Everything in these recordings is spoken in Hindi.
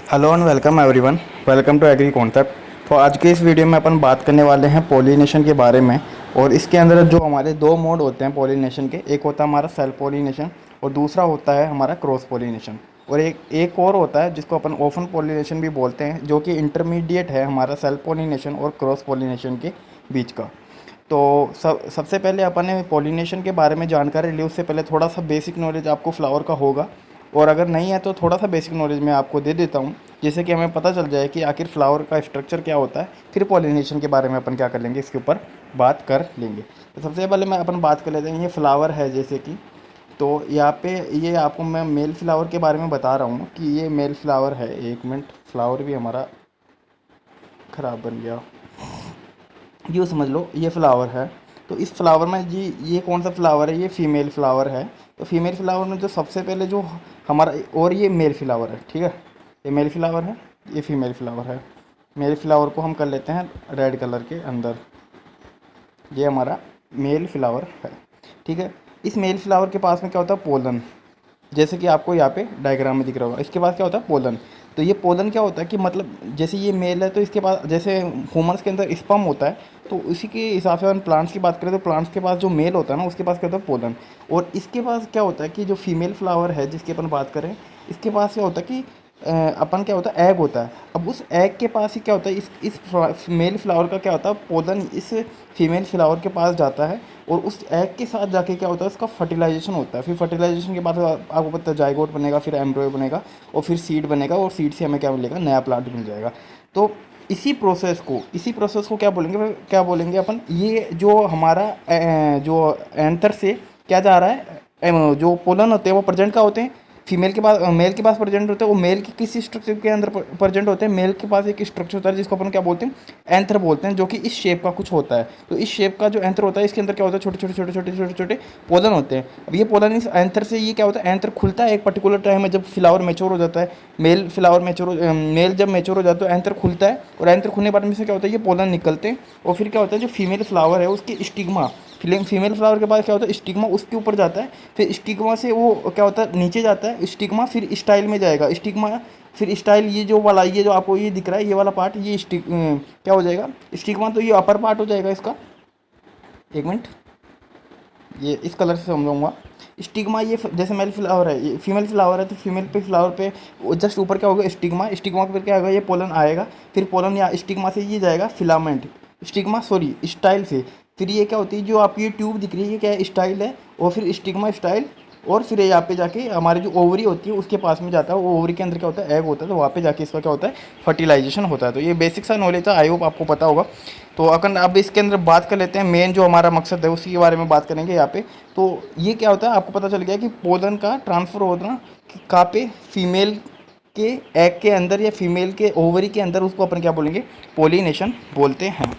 Hello and welcome everyone. Welcome to agri concept. तो आज के इस वीडियो में अपन बात करने वाले हैं पॉलिनेशन के बारे में। और इसके अंदर जो हमारे दो मोड होते हैं पॉलिनेशन के, एक होता है हमारा सेल्फ पॉलिनेशन और दूसरा होता है हमारा क्रॉस पॉलिनेशन। और एक और होता है जिसको अपन ओपन पॉलिनेशन भी बोलते हैं, जो कि इंटरमीडिएट है हमारा सेल्फ पॉलिनेशन और क्रॉस पॉलिनेशन के बीच का। तो सबसे पहले अपन ने पॉलिनेशन के बारे में जानकारी ली, उससे पहले थोड़ा सा बेसिक नॉलेज आपको फ्लावर का होगा। और अगर नहीं है तो थोड़ा सा बेसिक नॉलेज मैं आपको दे देता हूँ, जिससे कि हमें पता चल जाए कि आखिर फ्लावर का स्ट्रक्चर क्या होता है। फिर पॉलिनेशन के बारे में अपन क्या कर लेंगे, इसके ऊपर बात कर लेंगे। तो सबसे पहले मैं अपन बात कर लेते हैं, ये फ्लावर है जैसे कि। तो यहाँ पे ये आपको मैं मेल फ्लावर के बारे में बता रहा हूँ कि ये मेल फ्लावर है। एक मिनट, फ्लावर भी हमारा ख़राब बन गया। यूँ समझ लो ये फ्लावर है। तो इस फ्लावर में जी ये कौन सा फ्लावर है, ये फीमेल फ्लावर है। तो फीमेल फ्लावर में जो सबसे पहले जो हमारा, और ये मेल फ्लावर है, ठीक है। ये मेल फ्लावर है, ये फीमेल फ्लावर है। मेल फ्लावर को हम कर लेते हैं रेड कलर के अंदर। ये हमारा मेल फ्लावर है, ठीक है। इस मेल फ्लावर के पास में क्या होता है, पोलन। जैसे कि आपको यहाँ पे डायग्राम में दिख रहा होगा, इसके पास क्या होता है, पोलन। तो ये पोलन क्या होता है कि मतलब जैसे ये मेल है तो इसके पास, जैसे ह्यूमन्स के अंदर स्पर्म होता है, तो उसी के हिसाब से हम प्लांट्स की बात करें तो प्लांट्स के पास जो मेल होता है ना, उसके पास क्या होता है, पोलन। और इसके पास क्या होता है कि जो फीमेल फ्लावर है जिसकी अपन बात करें, इसके पास क्या होता है कि अपन क्या होता है, एग होता है। अब उस एग के पास ही क्या होता है, इस मेल फ्लावर का क्या होता है, पोलन इस फीमेल फ्लावर के पास जाता है। और उस एग के साथ जाके क्या होता है, उसका फर्टिलाइजेशन होता है। फिर फर्टिलाइजेशन के बाद आपको पता है जाइगोट बनेगा, फिर एम्ब्रॉय बनेगा, और फिर सीड बनेगा, और सीड से हमें क्या मिलेगा, नया प्लांट मिल जाएगा। तो इसी प्रोसेस को क्या बोलेंगे अपन, ये जो हमारा जो एंथर से क्या जा रहा है, जो पोलन होते हैं वो प्रेजेंट का होते हैं फीमेल के पास, मेल के पास प्रेजेंट होते हैं। वो मेल के किसी स्ट्रक्चर के अंदर प्रेजेंट होते हैं। मेल के पास एक स्ट्रक्चर होता है जिसको अपन क्या बोलते हैं, एंथर बोलते हैं, जो कि इस शेप का कुछ होता है। तो इस शेप का जो एंथर होता है, इसके अंदर क्या होता है, छोटे छोटे छोटे छोटे छोटे छोटे पोलन होते हैं। अब ये पोलन इस एंथर से, ये क्या होता है, एंथर खुलता है एक पर्टिकुलर टाइम में, जब फ्लावर मेच्योर हो जाता है। मेल जब मेच्योर हो जाता है तो एंथर खुलता है, और एंथर खुलने के बाद में से क्या होता है, ये पोलन निकलते हैं। और फिर क्या होता है, जो फीमेल फ्लावर है उसकी स्टिग्मा, फीमेल फ्लावर के पास क्या होता है, स्टिग्मा उसके ऊपर जाता है। फिर स्टिग्मा से वो क्या होता है, नीचे जाता है स्टिग्मा, फिर स्टाइल में जाएगा स्टिग्मा। फिर स्टाइल, ये जो वाला, ये जो आपको ये दिख रहा है, ये वाला पार्ट, ये क्या हो जाएगा, स्टिग्मा। तो ये अपर पार्ट हो जाएगा इसका। एक मिनट, ये इस कलर से समझाऊंगा। स्टिग्मा, ये जैसे मेल फ्लावर है, ये फीमेल फ्लावर है, तो फीमेल पे फ्लावर पे जस्ट ऊपर क्या होगा, स्टिग्मा। स्टिग्मा पे क्या होगा, ये पोलन आएगा। फिर पोलन या स्टिग्मा से ये जाएगा फिलामेंट, स्टिग्मा सॉरी स्टाइल से। फिर ये क्या होती है, जो आपकी ये ट्यूब दिख रही है, ये क्या है, स्टाइल है। और फिर स्टिग्मा, स्टाइल, और फिर यहाँ पे जाके हमारी जो ओवरी होती है उसके पास में जाता है। वो ओवरी के अंदर क्या होता है, एग होता है। तो वहाँ पे जाके इसका क्या होता है, फर्टिलाइजेशन होता है। तो ये बेसिक सा नॉलेज था, आई होप आपको पता होगा। तो अगर अब इसके अंदर बात कर लेते हैं, मेन जो हमारा मकसद है उसी के बारे में बात करेंगे यहाँ पे। तो ये क्या होता है, आपको पता चल गया कि पोलन का ट्रांसफ़र होना कहाँ पे, फीमेल के एग के अंदर या फीमेल के ओवरी के अंदर, उसको अपन क्या बोलेंगे, पोलिनेशन बोलते हैं।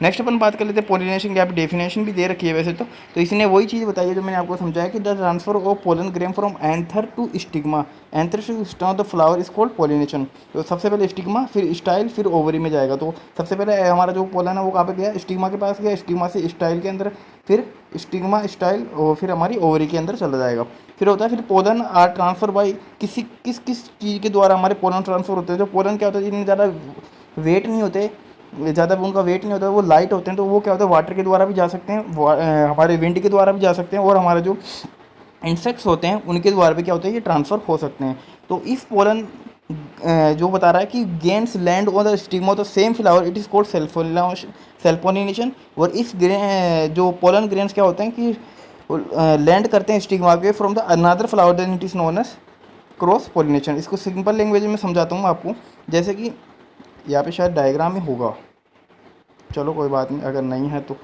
नेक्स्ट अपन बात कर लेते हैं पोलिनेशन की। यहाँ पे डेफिनेशन भी दे रखी है वैसे तो इसने वही चीज़ बताई है जो मैंने आपको समझाया कि the transfer of pollen grain from anther to stigma, anther to stigma the flower is called pollination. तो सबसे पहले स्टिग्मा, फिर स्टाइल, फिर ओवरी में जाएगा। तो सबसे पहले हमारा जो पोलन है वो कहाँ पे गया, स्टिग्मा के पास गया, स्टिग्मा से स्टाइल के अंदर, फिर स्टिग्मा, स्टाइल, और फिर हमारी ओवरी के अंदर चला जाएगा। फिर होता है, फिर पोलन आर ट्रांसफर बाई, किस चीज़ के द्वारा हमारे पोलन ट्रांसफर होते हैं। जो पोलन क्या होता है, जिनमें ज़्यादा वेट नहीं होते, ज़्यादा उनका वेट नहीं होता, वो लाइट होते हैं। तो वो क्या होता है, वाटर के द्वारा भी जा सकते हैं, हमारे विंड के द्वारा भी जा सकते हैं, और हमारे जो इंसेक्ट्स होते हैं उनके द्वारा भी क्या होता है, ये ट्रांसफ़र हो सकते हैं। तो इस पोलन जो बता रहा है कि gains land on the stigma of the same flower, it is called self pollination. और इस जो पोलन ग्रेन्स क्या होते हैं कि लैंड करते हैं स्टिग्मा पे from the another flower, then it is known as cross pollination. इसको सिंपल लैंग्वेज में समझाता हूँ आपको। जैसे कि यहाँ पे शायद डायग्राम में होगा, चलो कोई बात नहीं, अगर नहीं है तो।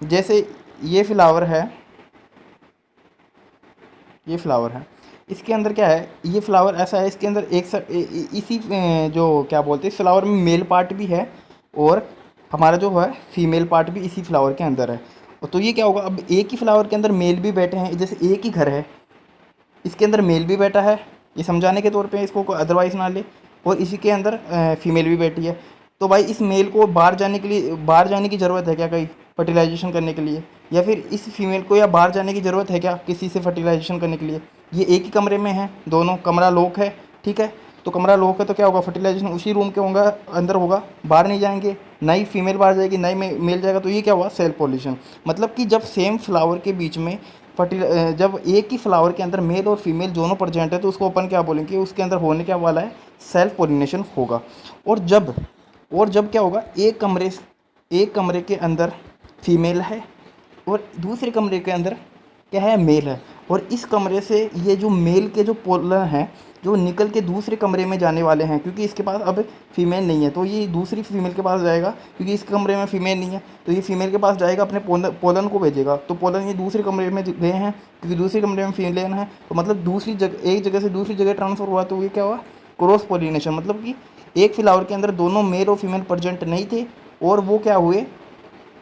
जैसे ये फ्लावर है, ये फ्लावर है, इसके अंदर क्या है, ये फ्लावर ऐसा है, इसके अंदर इसी जो क्या बोलते हैं, इस फ्लावर में मेल पार्ट भी है, और हमारा जो है फीमेल पार्ट भी इसी फ्लावर के अंदर है। और तो ये क्या होगा, अब एक ही फ्लावर के अंदर मेल भी बैठे हैं, जैसे एक ही घर है, इसके अंदर मेल भी बैठा है, ये समझाने के तौर पे, इसको अदरवाइज ना ले। और इसी के अंदर फीमेल भी बैठी है। तो भाई इस मेल को बाहर जाने के लिए, बाहर जाने की ज़रूरत है क्या कहीं फर्टिलाइजेशन करने के लिए, या फिर इस फीमेल को या बाहर जाने की ज़रूरत है क्या किसी से फर्टिलाइजेशन करने के लिए। ये एक ही कमरे में है, दोनों कमरा लॉक है, ठीक है। तो कमरा लॉक है तो क्या होगा, फर्टिलाइजेशन उसी रूम के होगा, अंदर होगा, बाहर नहीं जाएंगे, नई फीमेल बाहर जाएगी, नई मेल जाएगा, तो ये क्या हुआ, सेल्फ पोलिनेशन। मतलब कि जब सेम फ्लावर के बीच में जब एक ही फ्लावर के अंदर मेल और फीमेल दोनों प्रेजेंट है तो उसको अपन क्या बोलेंगे, उसके अंदर होने क्या वाला है, सेल्फ पोलिनेशन होगा। और जब क्या होगा, एक कमरे के अंदर फीमेल है और दूसरे कमरे के अंदर क्या है, मेल है, और इस कमरे से ये जो मेल के जो पोलन हैं जो निकल के दूसरे कमरे में जाने वाले हैं, क्योंकि इसके पास अब फीमेल नहीं है तो ये दूसरी फीमेल के पास जाएगा, क्योंकि इस कमरे में फीमेल नहीं है तो ये फीमेल के पास जाएगा, अपने पोलन को भेजेगा, तो पोलन ये दूसरे कमरे में गए हैं क्योंकि दूसरे कमरे में फीमेल है, तो मतलब दूसरी जगह, एक जगह से दूसरी जगह ट्रांसफ़र हुआ, तो ये क्या हुआ, क्रॉस पोलिनेशन। मतलब कि एक फ्लावर के अंदर दोनों मेल और फीमेल प्रेजेंट नहीं थे और वो क्या हुए,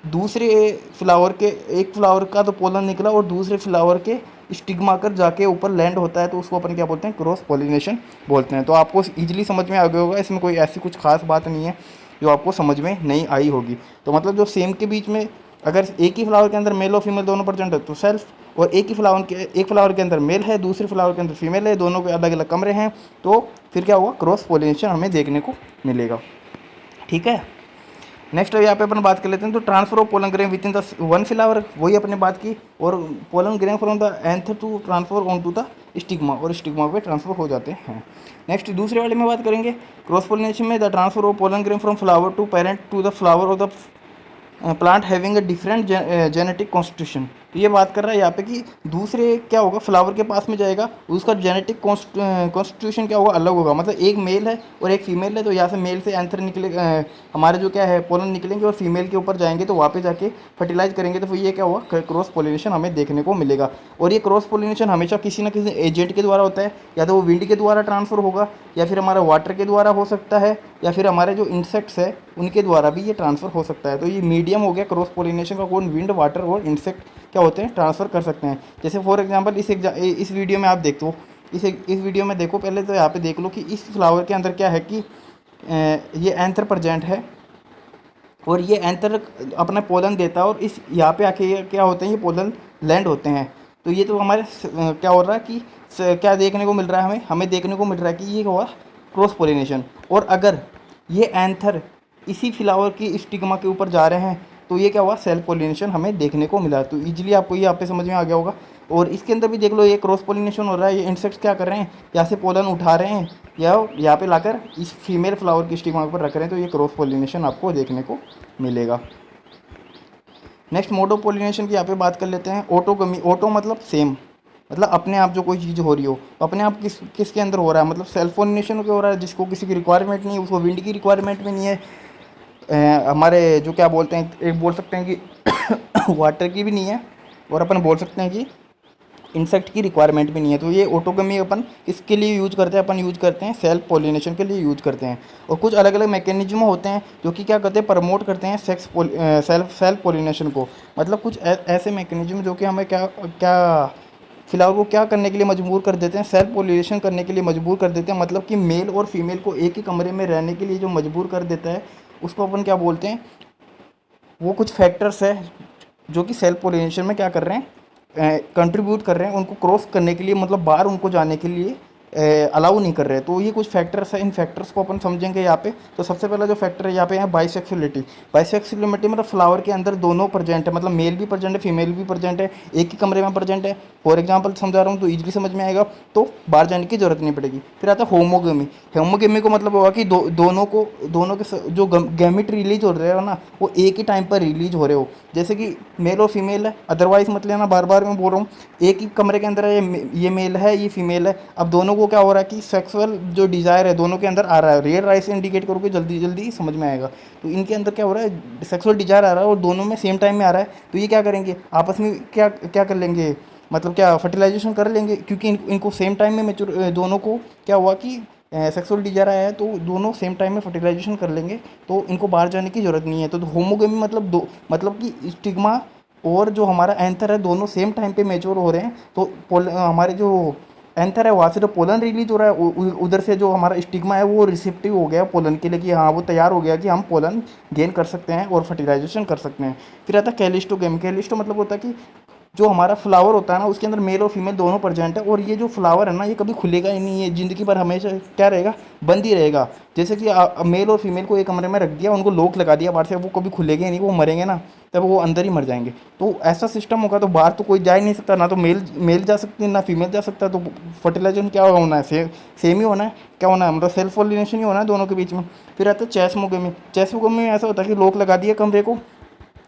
दूसरे फ्लावर के, एक फ्लावर का तो पोलन निकला और दूसरे फ्लावर के स्टिग्मा कर जाके ऊपर लैंड होता है, तो उसको अपन क्या बोलते हैं, क्रॉस पोलिनेशन बोलते हैं। तो आपको इजीली समझ में आ गया होगा, इसमें कोई ऐसी कुछ खास बात नहीं है जो आपको समझ में नहीं आई होगी। तो मतलब जो सेम के बीच में अगर एक ही फ्लावर के अंदर मेल और फीमेल दोनों प्रेजेंट है तो सेल्फ, और एक फ्लावर के अंदर मेल है, दूसरे फ्लावर के अंदर फीमेल है, दोनों के अलग अलग कमरे हैं, तो फिर क्या होगा, क्रॉस पोलिनेशन हमें देखने को मिलेगा। ठीक है, नेक्स्ट यहाँ पे अपन बात कर लेते हैं, तो transfer of pollen grain within the one flower, वही अपने बात की, और pollen grain from the anther to transfer on to the stigma, और स्टिग्मा पे ट्रांसफर हो जाते हैं। नेक्स्ट दूसरे वाले में बात करेंगे, क्रॉस पोलिनेशन में the transfer of pollen grain from flower to parent to the flower of the plant having a different genetic constitution. तो ये बात कर रहा है यहाँ पे कि दूसरे क्या होगा, फ्लावर के पास में जाएगा, उसका जेनेटिक कॉन्स्टिट्यूशन क्या होगा, अलग होगा। मतलब एक मेल है और एक फीमेल है, तो यहाँ से मेल से एंथर निकले, हमारे जो क्या है पोलन निकलेंगे और फीमेल के ऊपर जाएंगे, तो वहाँ पे जाके फर्टिलाइज करेंगे, तो फिर ये क्या हुआ, क्रॉस पोलिनेशन हमें देखने को मिलेगा। और ये क्रॉस पोलिनेशन हमेशा किसी न किसी एजेंट के द्वारा होता है, या तो वो विंड के द्वारा ट्रांसफर होगा, या फिर हमारा वाटर के द्वारा हो सकता है, या फिर हमारे जो इंसेक्ट्स है उनके द्वारा भी ये ट्रांसफ़र हो सकता है। तो ये मीडियम हो गया क्रॉस पोलिनेशन का, कौन, विंड, वाटर और इंसेक्ट क्या होते हैं, ट्रांसफ़र कर सकते हैं। जैसे फॉर एग्जांपल इस वीडियो में आप देखते हो, इस वीडियो में देखो, पहले तो यहाँ पे देख लो कि इस फ्लावर के अंदर क्या है कि ये एंथर प्रेजेंट है और ये एंथर अपना पोलन देता है, और इस यहाँ पे आके ये क्या होते हैं, ये पोलन लैंड होते हैं। तो ये तो हमारे क्या हो रहा है कि क्या देखने को मिल रहा है, हमें देखने को मिल रहा है कि ये हुआ क्रॉस पोलिनेशन। और अगर ये एंथर इसी फ्लावर की स्टिग्मा के ऊपर जा रहे हैं तो ये क्या हुआ, सेल्फ पोलिनेशन हमें देखने को मिला। तो इजीली आपको ये आप पे समझ में आ गया होगा। और इसके अंदर भी देख लो, ये क्रॉस पोलिनेशन हो रहा है, ये इंसेक्ट्स क्या कर रहे हैं, यहाँ से पोलन उठा रहे हैं या यहाँ पे लाकर इस फीमेल फ्लावर की स्टिग्मा पर रख रहे हैं, तो ये क्रॉस पोलिनेशन आपको देखने को मिलेगा। नेक्स्ट मोटो पोलिनेशन की यहाँ पे बात कर लेते हैं। ऑटोगमी, ऑटो मतलब सेम, मतलब अपने आप जो कोई चीज़ हो रही हो, तो अपने आप किसके अंदर हो रहा है, मतलब सेल्फ पोलिनेशन हो रहा है, जिसको किसी की रिक्वायरमेंट नहीं है, उसको विंड की रिक्वायरमेंट भी नहीं है, हमारे जो क्या बोलते हैं, एक बोल सकते हैं कि वाटर की भी नहीं है, और अपन बोल सकते हैं कि इंसेक्ट की रिक्वायरमेंट भी नहीं है। तो ये ऑटोगमी अपन इसके लिए यूज करते हैं, अपन यूज करते हैं सेल्फ पोलिनेशन के लिए यूज करते हैं। और कुछ अलग अलग मैकेनिज्म होते हैं जो कि क्या करते हैं, प्रमोट करते हैं सेल्फ पोलिनेशन को। मतलब कुछ ऐसे मैकेनिज्म जो कि हमें क्या क्या फ्लावर को क्या करने के लिए मजबूर कर देते हैं, सेल्फ पोलिनेशन करने के लिए मजबूर कर देते हैं। मतलब कि मेल और फीमेल को एक ही कमरे में रहने के लिए जो मजबूर कर देता है, उसको अपन क्या बोलते हैं, वो कुछ फैक्टर्स है जो कि सेल्फ पोलिनेशन में क्या कर रहे हैं, कंट्रीब्यूट कर रहे हैं उनको क्रॉस करने के लिए, मतलब बाहर उनको जाने के लिए अलाउ नहीं कर रहे। तो ये कुछ फैक्टर्स हैं, इन फैक्टर्स को अपन समझेंगे यहाँ पे। तो सबसे पहला जो फैक्टर है यहाँ पे है बाइसेक्सुअलिटी। बाइसेक्सुअलिटी मतलब फ्लावर के अंदर दोनों प्रेजेंट है, मतलब मेल भी प्रेजेंट है, फीमेल भी प्रेजेंट है, एक ही कमरे में प्रेजेंट है। फॉर एग्जाम्पल समझा रहा हूँ तो ईजिली समझ में आएगा, तो बाहर जाने की जरूरत नहीं पड़ेगी। फिर आता है होमोगेमी। होमोगेमी को मतलब होगा कि दोनों के जो गैमेट रिलीज हो रहे हो ना, वो एक ही टाइम पर रिलीज हो रहे हो। जैसे कि मेल और फीमेल है, अदरवाइज मत लेना, बार बार मैं बोल रहा हूँ, एक ही कमरे के अंदर है, ये मेल है, ये फीमेल है। अब दोनों को क्या हो रहा है कि सेक्सुअल जो डिज़ायर है दोनों के अंदर आ रहा है। रियल राइस से इंडिकेट करोगे जल्दी जल्दी समझ में आएगा। तो इनके अंदर क्या हो रहा है, सेक्सुअल डिज़ायर आ रहा है और दोनों में सेम टाइम में आ रहा है। तो ये क्या करेंगे, आपस में क्या क्या कर लेंगे, मतलब क्या फर्टिलाइजेशन कर लेंगे, क्योंकि इनको सेम टाइम में मेच्योर, दोनों को क्या हुआ कि सेक्सुअल डिजायर आया है, तो दोनों सेम टाइम में फर्टिलाइजेशन कर लेंगे, तो इनको बाहर जाने की ज़रूरत नहीं है। तो होमोगेमी मतलब मतलब कि स्टिग्मा और जो हमारा एंथर है दोनों सेम टाइम पे मेच्योर हो रहे हैं। तो हमारे जो एंथर है वहाँ से जो पोलन रिलीज हो रहा है, उधर से जो हमारा स्टिग्मा है वो रिसेप्टिव हो गया पोलन के लिए, कि हाँ वो तैयार हो गया कि हम पोलन गेन कर सकते हैं और फर्टिलाइजेशन कर सकते हैं। फिर आता है कैलिस्टोगेमी। कैलिस्टो मतलब होता है कि जो हमारा फ्लावर होता है ना उसके अंदर मेल और फीमेल दोनों प्रेजेंट है, और ये जो फ्लावर है ना ये कभी खुलेगा ही नहीं, है ज़िंदगी भर हमेशा क्या रहेगा, बंद ही रहेगा। जैसे कि मेल और फीमेल को एक कमरे में रख दिया, उनको लॉक लगा दिया बाहर से, वो कभी खुलेंगे ही नहीं, वो मरेंगे ना तब वो अंदर ही मर जाएंगे। तो ऐसा सिस्टम होगा तो बाहर तो कोई जा ही नहीं सकता, ना तो मेल मेल जा सकती है ना फीमेल जा सकता। तो फर्टिलाइजेशन क्या होना है, सेम ही होना है। क्या होना है, मतलब सेल्फ पॉलिनेशन ही होना है दोनों के बीच में। फिर आता है चेस्मोगेमी। चेस्मोगेमी में ऐसा होता है कि लॉक लगा दिया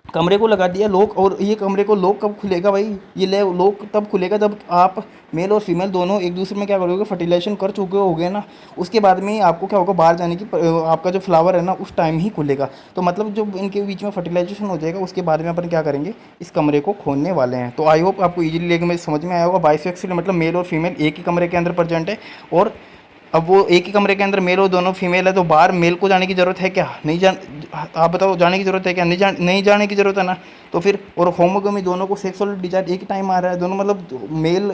कमरे को लगा दिया लॉक, और ये कमरे को लॉक कब खुलेगा भाई, ये ले लॉक तब खुलेगा जब आप मेल और फीमेल दोनों एक दूसरे में क्या करोगे, फर्टिलाइजेशन कर चुके होगे ना। उसके बाद में ही आपको क्या होगा, बाहर जाने की आपका जो फ्लावर है ना उस टाइम ही खुलेगा। तो मतलब जब इनके बीच में फर्टिलाइजेशन हो जाएगा उसके बाद में अपन क्या करेंगे, इस कमरे को खोलने वाले हैं। तो आई होप आपको इजीली लेके में समझ में आया होगा। बाइसेक्सुअल मतलब मेल और फीमेल एक ही कमरे के अंदर प्रेजेंट है, और अब वो एक ही कमरे के अंदर मेल और दोनों फीमेल है, तो बाहर मेल को जाने की ज़रूरत है क्या, नहीं जान, आप बताओ जाने की ज़रूरत है क्या, नहीं जाने की ज़रूरत है ना। तो फिर और होमोगमी दोनों को सेक्सुअल डिजायर एक ही टाइम आ रहा है, दोनों मतलब मेल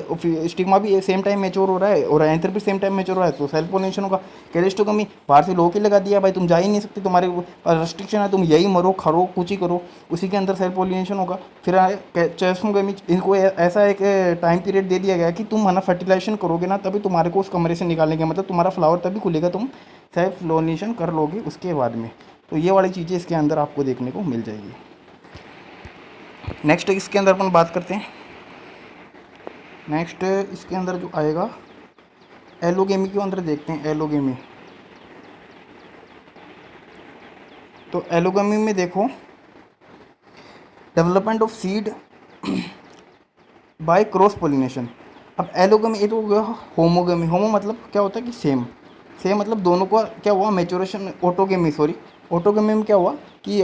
स्टिग्मा भी सेम टाइम मैच्योर हो रहा है और एंथर भी सेम टाइम मैच्योर हो रहा है, तो सेल्फ पोलिनेशन होगा। कैलिस्टोगमी बाहर से लोग ही लगा दिया भाई, तुम जा ही नहीं सकते, तुम्हारे रेस्ट्रिक्शन है, तुम यही मरो खरो कुछ ही करो, उसी के अंदर सेल्फ पोलिनेशन होगा। फिर चेस्मोगमी, इनको ऐसा एक टाइम पीरियड दे दिया गया कि तुम है ना फर्टिलाइजेशन करोगे ना तभी तुम्हारे को उस कमरे से निकालेंगे, मतलब तुम्हारा फ्लावर तभी खुलेगा, तुम सेल्फ पोलिनेशन कर लोगे उसके बाद में। तो ये वाली चीज़ें इसके अंदर आपको देखने को मिल जाएगी। नेक्स्ट इसके अंदर अपन बात करते हैं। नेक्स्ट इसके अंदर जो आएगा एलोगेमी के अंदर देखते हैं। एलोगेमी, तो एलोगेमी में देखो development of seed by cross pollination. अब एलोगेमी ये तो हो गया होमोगेमी। होमो मतलब क्या होता है कि सेम, सेम मतलब दोनों का क्या हुआ मैच्योरेशन। ऑटोगेमी सॉरी, ऑटोगेमी में क्या हुआ कि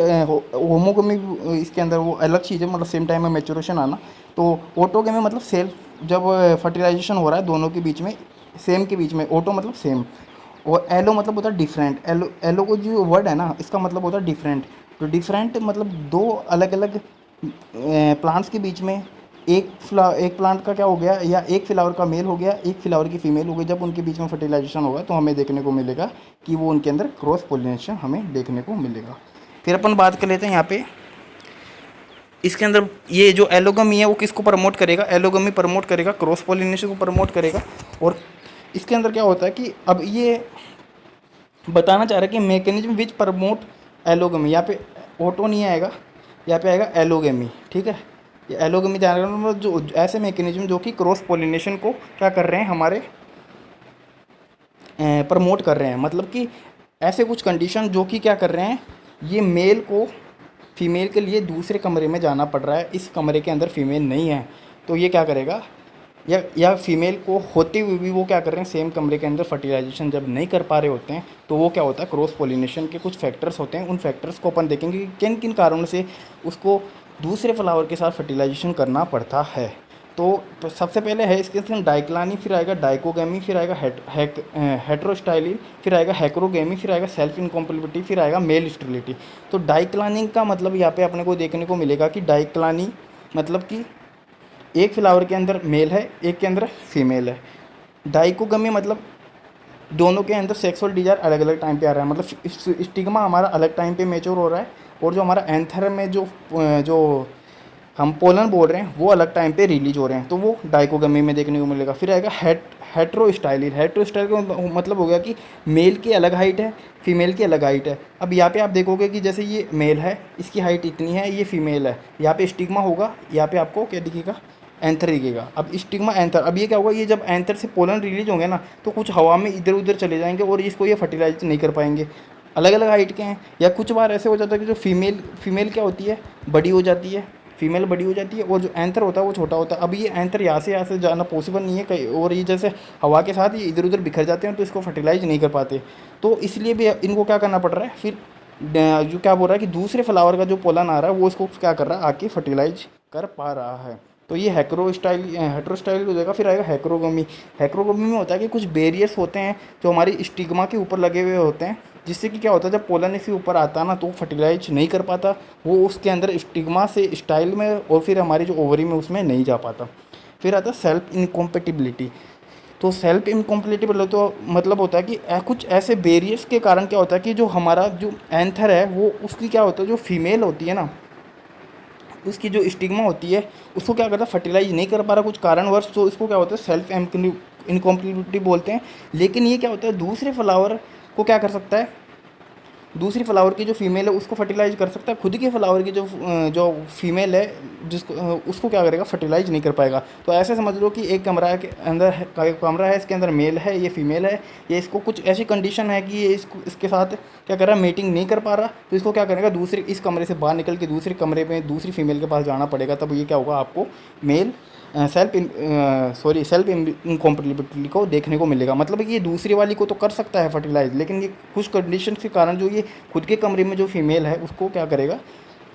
होमोगेमी इसके अंदर वो अलग चीज़ है, मतलब सेम टाइम में मैच्योरेशन आना। तो ऑटोगेमी मतलब सेल्फ जब फर्टिलाइजेशन हो रहा है दोनों के बीच में, सेम के बीच में, ऑटो मतलब सेम, और एलो मतलब होता है डिफरेंट। एलो एलो को जो वर्ड है ना इसका मतलब होता है डिफरेंट। तो डिफरेंट मतलब दो अलग अलग प्लांट्स के बीच में एक प्लांट का क्या हो गया, या एक फ्लावर का मेल हो गया, एक फ्लावर की फीमेल हो गई, जब उनके बीच में फर्टिलाइजेशन होगा तो हमें देखने को मिलेगा कि वो उनके अंदर क्रॉस पोलिनेशन हमें देखने को मिलेगा। फिर अपन बात कर लेते हैं यहाँ पे इसके अंदर ये जो एलोगमी है वो किसको प्रमोट करेगा, एलोगमी प्रमोट करेगा क्रॉस पोलिनेशन को प्रमोट करेगा। और इसके अंदर क्या होता है कि अब ये बताना चाह रहा है कि मैकेनिज्म विच प्रमोट एलोगमी, यहाँ पे ऑटो नहीं आएगा, यहाँ पे आएगा एलोगेमी, ठीक है। ये एलोगेमी जान रहे मतलब जो ऐसे मैकेनिज्म जो कि क्रॉस पोलिनेशन को क्या कर रहे हैं हमारे प्रमोट कर रहे हैं, मतलब कि ऐसे कुछ कंडीशन जो कि क्या कर रहे हैं, ये मेल को फीमेल के लिए दूसरे कमरे में जाना पड़ रहा है, इस कमरे के अंदर फीमेल नहीं है, तो ये क्या करेगा, या फीमेल को होते हुए भी वो क्या कर रहे हैं सेम कमरे के अंदर फर्टिलाइजेशन जब नहीं कर पा रहे होते हैं, तो वो क्या होता है क्रॉस पोलिनेशन के कुछ फैक्टर्स होते हैं। उन फैक्टर्स को अपन देखेंगे कि किन किन कारणों से उसको दूसरे फ्लावर के साथ फर्टिलाइजेशन करना पड़ता है। तो सबसे पहले है इसके अंदर डाइक्लानी, फिर आएगा डाइकोगेमी, फिर आएगा हेट्रोस्टाइलिन, फिर आएगा हेक्रोगेमी, फिर आएगा सेल्फ इनकॉम्पेटिबिलिटी, फिर आएगा मेल स्टेरिलिटी। तो डाइक्लानिंग का मतलब यहाँ पे अपने को देखने को मिलेगा कि डाइक्लानी मतलब कि एक फ्लावर के अंदर मेल है एक के अंदर फीमेल है। डाइकोगमी मतलब दोनों के अंदर सेक्सुअल डिजायर अलग अलग टाइम पे आ रहा है, मतलब स्टिग्मा हमारा अलग टाइम पे मैच्योर हो रहा है, और जो हमारा एंथर में जो जो हम पोलन बोल रहे हैं वो अलग टाइम पे रिलीज हो रहे हैं, तो वो डाइकोगमी में देखने को मिलेगा। फिर आएगा हेट्रोस्टाइलिन। हेट्रोस्टाइल का मतलब हो गया कि मेल की अलग हाइट है फीमेल की अलग हाइट है। अब यहाँ पे आप देखोगे कि जैसे ये मेल है इसकी हाइट इतनी है, ये फीमेल है, यहाँ पे स्टिग्मा होगा, यहाँ पे आपको क्या दिखेगा एंथर दिखेगा। अब स्टिग्मा एंथर, अब ये क्या होगा, ये जब एंथर से पोलन रिलीज होंगे ना तो कुछ हवा में इधर उधर चले जाएंगे और इसको ये फर्टिलाइज नहीं कर पाएंगे, अलग अलग हाइट के हैं। या कुछ बार ऐसे हो जाता है कि जो फीमेल क्या होती है बड़ी हो जाती है, फीमेल बड़ी हो जाती है और जो एंथर होता है वो छोटा होता है। अब ये एंथर यहाँ से जाना पॉसिबल नहीं है कहीं, और ये जैसे हवा के साथ ये इधर उधर बिखर जाते हैं तो इसको फर्टिलाइज नहीं कर पाते, तो इसलिए भी इनको क्या करना पड़ रहा है फिर जो क्या बोल रहा है कि दूसरे फ्लावर का जो पोलन आ रहा है वो इसको क्या कर रहा है आके फर्टिलाइज कर पा रहा है। तो ये हेट्रोस्टाइल हो जाएगा। फिर आएगा हेक्रोगमी। हेक्रोगमी में होता है कि कुछ बैरियर्स होते हैं जो हमारी स्टिग्मा के ऊपर लगे हुए होते हैं, जिससे कि क्या होता है जब पोलन इसके ऊपर आता है ना तो फर्टिलाइज नहीं कर पाता, वो उसके अंदर स्टिग्मा से स्टाइल में और फिर हमारी जो ओवरी में उसमें नहीं जा पाता। फिर आता है सेल्फ इनकॉम्पेटिबिलिटी। तो सेल्फ इनकॉम्पेटिबल तो मतलब होता है कि कुछ ऐसे बैरियर्स के कारण क्या होता है कि जो हमारा जो एंथर है वो उसकी क्या होता है जो फीमेल होती है ना उसकी जो स्टिग्मा होती है उसको क्या करता है, फर्टिलाइज नहीं कर पा रहा कुछ कारणवश, तो इसको क्या होता है, सेल्फ इनकम्प्लीबिलिटी बोलते हैं। लेकिन ये क्या होता है, दूसरे फ्लावर को क्या कर सकता है, दूसरी फ्लावर की जो फीमेल है उसको फर्टिलाइज कर सकता है, खुद के फ्लावर की जो फीमेल है जिसको उसको क्या करेगा, फर्टिलाइज नहीं कर पाएगा। तो ऐसे समझ लो कि एक कमरा के अंदर कमरा है, इसके अंदर मेल है, ये फीमेल है, ये इसको कुछ ऐसी कंडीशन है कि ये इसके साथ क्या कर रहा है, मीटिंग नहीं कर पा रहा, तो इसको क्या करेगा, दूसरे इस कमरे से बाहर निकल के दूसरे कमरे में दूसरी फीमेल के पास जाना पड़ेगा। तब ये क्या होगा, आपको मेल सेल्फ इनकॉम्पेटिबिलिटी को देखने को मिलेगा। मतलब ये दूसरी वाली को तो कर सकता है फर्टिलाइज, लेकिन ये कुछ कंडीशन के कारण जो ये खुद के कमरे में जो फीमेल है उसको क्या करेगा,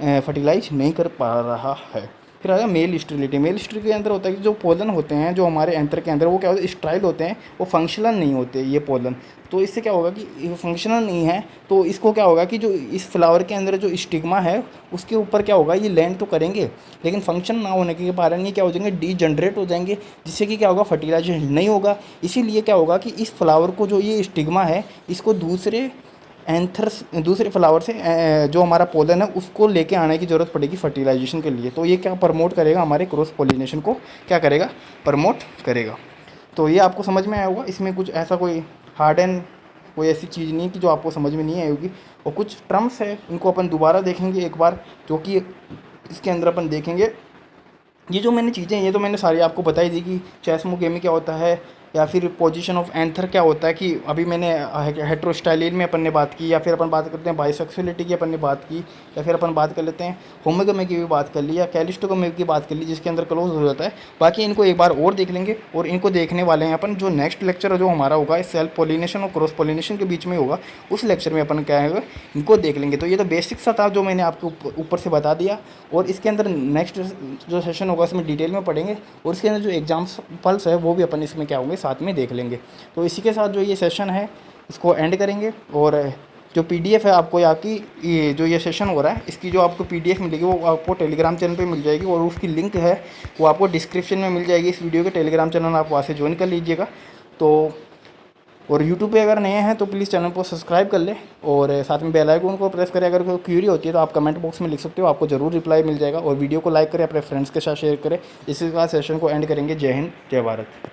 फर्टिलाइज नहीं कर पा रहा है। फिर आएगा मेल स्टेरिलिटी। मेल स्टेरिलिटी के अंदर होता है कि जो पोलन होते हैं जो हमारे एंथर के अंदर, वो क्या होते हैं, स्टेराइल होते हैं, वो फंक्शनल नहीं होते ये पोलन। तो इससे क्या होगा कि ये फंक्शनल नहीं है, तो इसको क्या होगा कि जो इस फ्लावर के अंदर जो स्टिग्मा है उसके ऊपर क्या होगा, ये लैंड तो करेंगे, लेकिन फंक्शन ना होने के कारण ये क्या हो जाएंगे, डीजनरेट हो जाएंगे, जिससे कि क्या होगा, फर्टिलाइजेशन नहीं होगा। इसीलिए क्या होगा कि इस फ्लावर को जो ये स्टिग्मा है इसको दूसरे फ्लावर से जो हमारा पोलन है उसको लेके आने की ज़रूरत पड़ेगी फर्टिलाइजेशन के लिए। तो ये क्या प्रमोट करेगा, हमारे क्रॉस पोलिनेशन को क्या करेगा, प्रमोट करेगा। तो ये आपको समझ में आया होगा। इसमें कुछ ऐसा कोई हार्ड एंड कोई ऐसी चीज़ नहीं है कि जो आपको समझ में नहीं आएगी। और कुछ टर्म्स है इनको अपन दोबारा देखेंगे एक बार, जो कि इसके अंदर अपन देखेंगे। ये जो मैंने चीज़ें, ये तो मैंने सारी आपको बताई दी कि चेस्मोगेमी क्या होता है, या फिर पोजीशन ऑफ एंथर क्या होता है, कि अभी मैंने हेट्रोस्टाइलिन में अपन ने बात की, या फिर अपन बात करते हैं बाइसेक्सुअलिटी की अपन ने बात की, या फिर अपन बात कर लेते हैं होमोगमी की भी बात कर ली, या कैलिस्टोगमी की बात कर ली, जिसके अंदर क्लोज हो जाता है। बाकी इनको एक बार और देख लेंगे, और इनको देखने वाले हैं अपन जो नेक्स्ट लेक्चर जो हमारा होगा इस सेल्फ पोलिनेशन और क्रॉस पोलिनेशन के बीच में होगा, उस लेक्चर में अपन क्या है इनको देख लेंगे। तो ये तो बेसिक सा था जो मैंने आपको ऊपर से बता दिया, और इसके अंदर नेक्स्ट जो सेशन होगा इसमें डिटेल में पढ़ेंगे, और इसके अंदर जो एग्जाम्पल्स है वो भी अपन इसमें क्या होंगे साथ में देख लेंगे। तो इसी के साथ जो ये सेशन है इसको एंड करेंगे, और जो पीडीएफ है आपको आपकी ये जो ये सेशन हो रहा है इसकी जो आपको पीडीएफ मिलेगी वो आपको टेलीग्राम चैनल पे मिल जाएगी, और उसकी लिंक है वो आपको डिस्क्रिप्शन में मिल जाएगी इस वीडियो के। टेलीग्राम चैनल आप वहाँ से ज्वाइन कर लीजिएगा। तो और यूट्यूब पे अगर नए हैं तो प्लीज़ चैनल को सब्सक्राइब कर ले, और साथ में बेल आइकन को प्रेस करें। अगर कोई क्यूरी होती है तो आप कमेंट बॉक्स में लिख सकते हो, आपको ज़रूर रिप्लाई मिल जाएगा। और वीडियो को लाइक करें, अपने फ्रेंड्स के साथ शेयर करें। इसी के साथ सेशन को एंड करेंगे। जय हिंद, जय भारत।